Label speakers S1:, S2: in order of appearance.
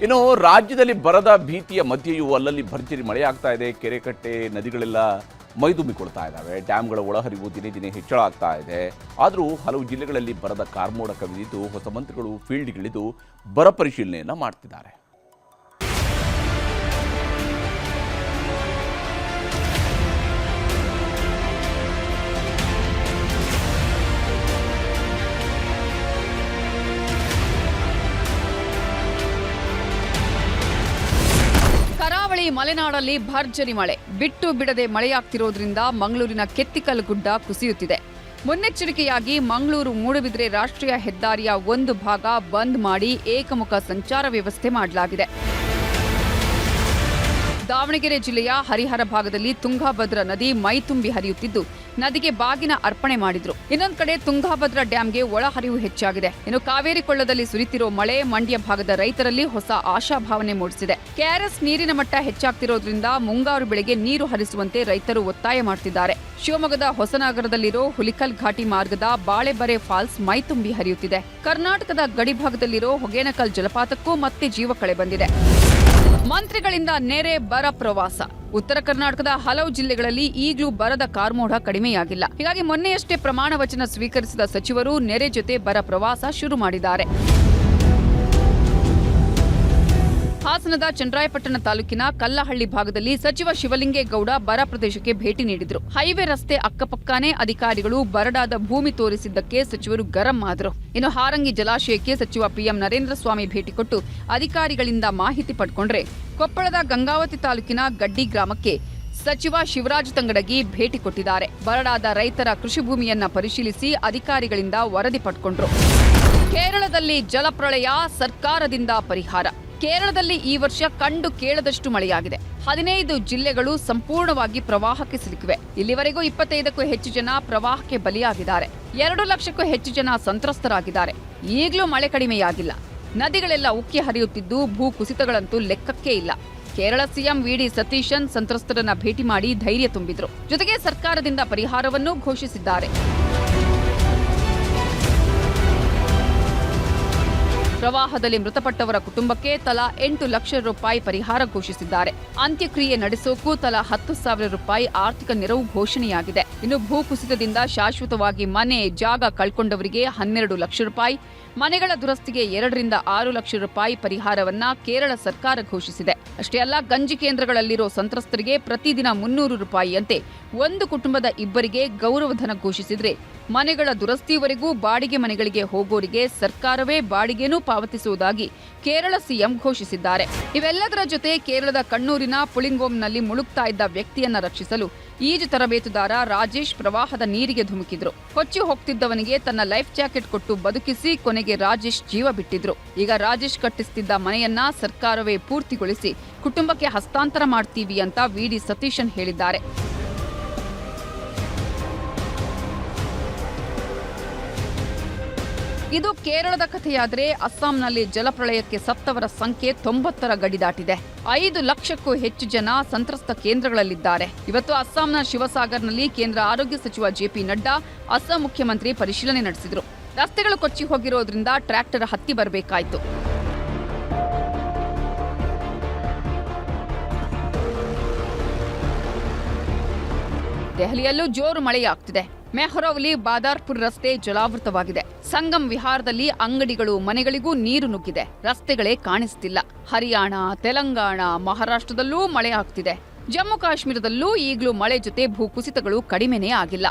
S1: ಇನ್ನು ರಾಜ್ಯದಲ್ಲಿ ಬರದ ಭೀತಿಯ ಮಧ್ಯೆಯೂ ಅಲ್ಲಲ್ಲಿ ಭರ್ಜರಿ ಮಳೆಯಾಗ್ತಾ ಇದೆ. ಕೆರೆ ಕಟ್ಟೆ ನದಿಗಳೆಲ್ಲ ಮೈದುಂಬಿಕೊಳ್ತಾ ಇದ್ದಾವೆ. ಡ್ಯಾಂಗಳ ಒಳಹರಿವು ದಿನೇ ದಿನೇ ಹೆಚ್ಚಳ ಆಗ್ತಾ ಇದೆ. ಆದರೂ ಹಲವು ಜಿಲ್ಲೆಗಳಲ್ಲಿ ಬರದ ಕಾರ್ಮೋಡ ಕವಿದಿದ್ದು ಹೊಸ ಮಂತ್ರಿಗಳು ಫೀಲ್ಡ್ಗಿಳಿದು ಬರ ಪರಿಶೀಲನೆಯನ್ನು ಮಾಡ್ತಿದ್ದಾರೆ.
S2: ಕರಾವಳಿ ಮಲೆನಾಡಲ್ಲಿ ಭರ್ಜರಿ ಮಳೆ ಬಿಟ್ಟು ಬಿಡದೆ ಮಳೆಯಾಗ್ತಿರೋದ್ರಿಂದ ಮಂಗಳೂರಿನ ಕೆತ್ತಿಕಲ್ ಗುಡ್ಡ ಕುಸಿಯುತ್ತಿದೆ. ಮುನ್ನೆಚ್ಚರಿಕೆಯಾಗಿ ಮಂಗಳೂರು ಮೂಡುಬಿದ್ರೆ ರಾಷ್ಟ್ರೀಯ ಹೆದ್ದಾರಿಯ ಒಂದು ಭಾಗ ಬಂದ್ ಮಾಡಿ ಏಕಮುಖ ಸಂಚಾರ ವ್ಯವಸ್ಥೆ ಮಾಡಲಾಗಿದೆ. ದಾವಣಗೆರೆ ಜಿಲ್ಲೆಯ ಹರಿಹರ ಭಾಗದಲ್ಲಿ ತುಂಗಾಭದ್ರಾ ನದಿ ಮೈತುಂಬಿ ಹರಿಯುತ್ತಿದ್ದು ನದಿಗೆ ಬಾಗಿನ ಅರ್ಪಣೆ ಮಾಡಿದ್ರು. ಇನ್ನೊಂದು ಕಡೆ ತುಂಗಾಭದ್ರಾ ಡ್ಯಾಂಗೆ ಒಳಹರಿವು ಹೆಚ್ಚಾಗಿದೆ. ಇನ್ನು ಕಾವೇರಿ ಕೊಳ್ಳದಲ್ಲಿ ಸುರಿತಿರೋ ಮಳೆ ಮಂಡ್ಯ ಭಾಗದ ರೈತರಲ್ಲಿ ಹೊಸ ಆಶಾಭಾವನೆ ಮೂಡಿಸಿದೆ. ಕೆಆರ್ಎಸ್ ನೀರಿನ ಮಟ್ಟ ಹೆಚ್ಚಾಗ್ತಿರೋದ್ರಿಂದ ಮುಂಗಾರು ಬೆಳೆಗೆ ನೀರು ಹರಿಸುವಂತೆ ರೈತರು ಒತ್ತಾಯ ಮಾಡ್ತಿದ್ದಾರೆ. ಶಿವಮೊಗ್ಗದ ಹೊಸನಗರದಲ್ಲಿರೋ ಹುಲಿಕಲ್ ಘಾಟಿ ಮಾರ್ಗದ ಬಾಳೆಬರೆ ಫಾಲ್ಸ್ ಮೈತುಂಬಿ ಹರಿಯುತ್ತಿದೆ. ಕರ್ನಾಟಕದ ಗಡಿಭಾಗದಲ್ಲಿರೋ ಹೊಗೇನಕಲ್ ಜಲಪಾತಕ್ಕೂ ಮತ್ತೆ ಜೀವಕಳೆ ಬಂದಿದೆ. ಮಂತ್ರಿಗಳಿಂದ ನೆರೆ ಬರ ಪ್ರವಾಸ. ಉತ್ತರ ಕರ್ನಾಟಕದ ಹಲವು ಜಿಲ್ಲೆಗಳಲ್ಲಿ ಈಗಲೂ ಬರದ ಕಾರ್ಮೋಡ ಕಡಿಮೆಯಾಗಿಲ್ಲ. ಹೀಗಾಗಿ ಮೊನ್ನೆಯಷ್ಟೇ ಪ್ರಮಾಣ ವಚನ ಸ್ವೀಕರಿಸಿದ ಸಚಿವರು ನೆರೆ ಜೊತೆ ಬರ ಪ್ರವಾಸ ಶುರು ಮಾಡಿದ್ದಾರೆ. ಹಾಸನದ ಚನ್ನರಾಯಪಟ್ಟಣ ತಾಲೂಕಿನ ಕಲ್ಲಹಳ್ಳಿ ಭಾಗದಲ್ಲಿ ಸಚಿವ ಶಿವಲಿಂಗೇಗೌಡ ಬರ ಪ್ರದೇಶಕ್ಕೆ ಭೇಟಿ ನೀಡಿದ್ರು. ಹೈವೇ ರಸ್ತೆ ಅಕ್ಕಪಕ್ಕನೇ ಅಧಿಕಾರಿಗಳು ಬರಡಾದ ಭೂಮಿ ತೋರಿಸಿದ್ದಕ್ಕೆ ಸಚಿವರು ಗರಂ ಆದರು. ಇನ್ನು ಹಾರಂಗಿ ಜಲಾಶಯಕ್ಕೆ ಸಚಿವ ಪಿಎಂ ನರೇಂದ್ರ ಸ್ವಾಮಿ ಭೇಟಿ ಕೊಟ್ಟು ಅಧಿಕಾರಿಗಳಿಂದ ಮಾಹಿತಿ ಪಡ್ಕೊಂಡ್ರೆ, ಕೊಪ್ಪಳದ ಗಂಗಾವತಿ ತಾಲೂಕಿನ ಗಡ್ಡಿ ಗ್ರಾಮಕ್ಕೆ ಸಚಿವ ಶಿವರಾಜ್ ತಂಗಡಗಿ ಭೇಟಿ ಕೊಟ್ಟಿದ್ದಾರೆ. ಬರಡಾದ ರೈತರ ಕೃಷಿ ಭೂಮಿಯನ್ನ ಪರಿಶೀಲಿಸಿ ಅಧಿಕಾರಿಗಳಿಂದ ವರದಿ ಪಡ್ಕೊಂಡ್ರು. ಕೇರಳದಲ್ಲಿ ಜಲಪ್ರಳಯ, ಸರ್ಕಾರದಿಂದ ಪರಿಹಾರ. ಕೇರಳದಲ್ಲಿ ಈ ವರ್ಷ ಕಂಡು ಕೇಳದಷ್ಟು ಮಳೆಯಾಗಿದೆ. 15 ಜಿಲ್ಲೆಗಳು ಸಂಪೂರ್ಣವಾಗಿ ಪ್ರವಾಹಕ್ಕೆ ಸಿಲುಕಿವೆ. ಇಲ್ಲಿವರೆಗೂ 25ಕ್ಕೂ ಹೆಚ್ಚು ಜನ ಪ್ರವಾಹಕ್ಕೆ ಬಲಿಯಾಗಿದ್ದಾರೆ. 2 ಲಕ್ಷಕ್ಕೂ ಹೆಚ್ಚು ಜನ ಸಂತ್ರಸ್ತರಾಗಿದ್ದಾರೆ. ಈಗಲೂ ಮಳೆ ಕಡಿಮೆಯಾಗಿಲ್ಲ. ನದಿಗಳೆಲ್ಲ ಉಕ್ಕಿ ಹರಿಯುತ್ತಿದ್ದು ಭೂ ಕುಸಿತಗಳಂತೂ ಲೆಕ್ಕಕ್ಕೇ ಇಲ್ಲ. ಕೇರಳ ಸಿಎಂ ವಿಡಿ ಸತೀಶನ್ ಸಂತ್ರಸ್ತರನ್ನ ಭೇಟಿ ಮಾಡಿ ಧೈರ್ಯ ತುಂಬಿದ್ರು. ಜೊತೆಗೆ ಸರ್ಕಾರದಿಂದ ಪರಿಹಾರವನ್ನೂ ಘೋಷಿಸಿದ್ದಾರೆ. ಪ್ರವಾಹದಲ್ಲಿ ಮೃತಪಟ್ಟವರ ಕುಟುಂಬಕ್ಕೆ ತಲಾ 8 ಲಕ್ಷ ರೂಪಾಯಿ ಪರಿಹಾರ ಘೋಷಿಸಿದ್ದಾರೆ. ಅಂತ್ಯಕ್ರಿಯೆ ನಡೆಸೋಕು ತಲಾ 10,000 ರೂಪಾಯಿ ಆರ್ಥಿಕ ನೆರವು ಘೋಷಣೆಯಾಗಿದೆ. ಇನ್ನು ಭೂಕುಸಿತದಿಂದ ಶಾಶ್ವತವಾಗಿ ಮನೆ ಜಾಗ ಕಳ್ಕೊಂಡವರಿಗೆ 12 ಲಕ್ಷ ರೂಪಾಯಿ, ಮನೆಗಳ ದುರಸ್ತಿಗೆ 2 ರಿಂದ 6 ಲಕ್ಷ ರೂಪಾಯಿ ಪರಿಹಾರವನ್ನ ಕೇರಳ ಸರ್ಕಾರ ಘೋಷಿಸಿದೆ. ಅಷ್ಟೇ ಅಲ್ಲ, ಗಂಜಿ ಕೇಂದ್ರಗಳಲ್ಲಿರೋ ಸಂತ್ರಸ್ತರಿಗೆ ಪ್ರತಿದಿನ 300 ರೂಪಾಯಿಯಂತೆ ಒಂದು ಕುಟುಂಬದ ಇಬ್ಬರಿಗೆ ಗೌರವಧನ ಘೋಷಿಸಿದ್ರೆ, ಮನೆಗಳ ದುರಸ್ತಿವರೆಗೂ ಬಾಡಿಗೆ ಮನೆಗಳಿಗೆ ಹೋಗೋರಿಗೆ ಸರ್ಕಾರವೇ ಬಾಡಿಗೆನೂ ಪಾವತಿಸುವುದಾಗಿ ಕೇರಳ ಸಿಎಂ ಘೋಷಿಸಿದ್ದಾರೆ. ಇವೆಲ್ಲದರ ಜೊತೆ ಕೇರಳದ ಕಣ್ಣೂರಿನ ಪುಳಿಂಗೋಮ್ನಲ್ಲಿ ಮುಳುಗ್ತಾ ಇದ್ದ ವ್ಯಕ್ತಿಯನ್ನ ರಕ್ಷಿಸಲು ಈಜು ತರಬೇತುದಾರ ರಾಜೇಶ್ ಪ್ರವಾಹದ ನೀರಿಗೆ ಧುಮುಕಿದ್ರು. ಕೊಚ್ಚಿ ಹೋಗ್ತಿದ್ದವನಿಗೆ ತನ್ನ ಲೈಫ್ ಜಾಕೆಟ್ ಕೊಟ್ಟು ಬದುಕಿಸಿ ಕೊನೆಗೆ ರಾಜೇಶ್ ಜೀವ ಬಿಟ್ಟಿದ್ರು. ಈಗ ರಾಜೇಶ್ ಕಟ್ಟಿಸ್ತಿದ್ದ ಮನೆಯನ್ನ ಸರ್ಕಾರವೇ ಪೂರ್ತಿಗೊಳಿಸಿ ಕುಟುಂಬಕ್ಕೆ ಹಸ್ತಾಂತರ ಮಾಡ್ತೀವಿ ಅಂತ ವಿಡಿ ಸತೀಶನ್ ಹೇಳಿದ್ದಾರೆ. ಇದು ಕೇರಳದ ಕಥೆಯಾದರೆ, ಅಸ್ಸಾಂನಲ್ಲಿ ಜಲಪ್ರಳಯಕ್ಕೆ ಸತ್ತವರ ಸಂಖ್ಯೆ 90ರ ಗಡಿ ದಾಟಿದೆ. 5 ಲಕ್ಷಕ್ಕೂ ಹೆಚ್ಚು ಜನ ಸಂತ್ರಸ್ತ ಕೇಂದ್ರಗಳಲ್ಲಿದ್ದಾರೆ. ಇವತ್ತು ಅಸ್ಸಾಂನ ಶಿವಸಾಗರ್ನಲ್ಲಿ ಕೇಂದ್ರ ಆರೋಗ್ಯ ಸಚಿವ ಜೆಪಿ ನಡ್ಡಾ ಅಸ್ಸಾಂ ಮುಖ್ಯಮಂತ್ರಿ ಪರಿಶೀಲನೆ ನಡೆಸಿದರು. ರಸ್ತೆಗಳು ಕೊಚ್ಚಿ ಹೋಗಿರೋದ್ರಿಂದ ಟ್ರ್ಯಾಕ್ಟರ್ ಹತ್ತಿ ಬರಬೇಕಾಯಿತು. ದೆಹಲಿಯಲ್ಲೂ ಜೋರು ಮಳೆಯಾಗ್ತಿದೆ. ಮೆಹ್ರೌಲಿ ಬಾದಾರ್ಪುರ್ ರಸ್ತೆ ಜಲಾವೃತವಾಗಿದೆ. ಸಂಗಮ್ ವಿಹಾರದಲ್ಲಿ ಅಂಗಡಿಗಳು ಮನೆಗಳಿಗೂ ನೀರು ನುಗ್ಗಿದೆ. ರಸ್ತೆಗಳೇ ಕಾಣಿಸ್ತಿಲ್ಲ. ಹರಿಯಾಣ, ತೆಲಂಗಾಣ, ಮಹಾರಾಷ್ಟ್ರದಲ್ಲೂ ಮಳೆ ಆಗ್ತಿದೆ. ಜಮ್ಮು ಕಾಶ್ಮೀರದಲ್ಲೂ ಈಗಲೂ ಮಳೆ ಜೊತೆ ಭೂಕುಸಿತಗಳು ಕಡಿಮೆನೇ ಆಗಿಲ್ಲ.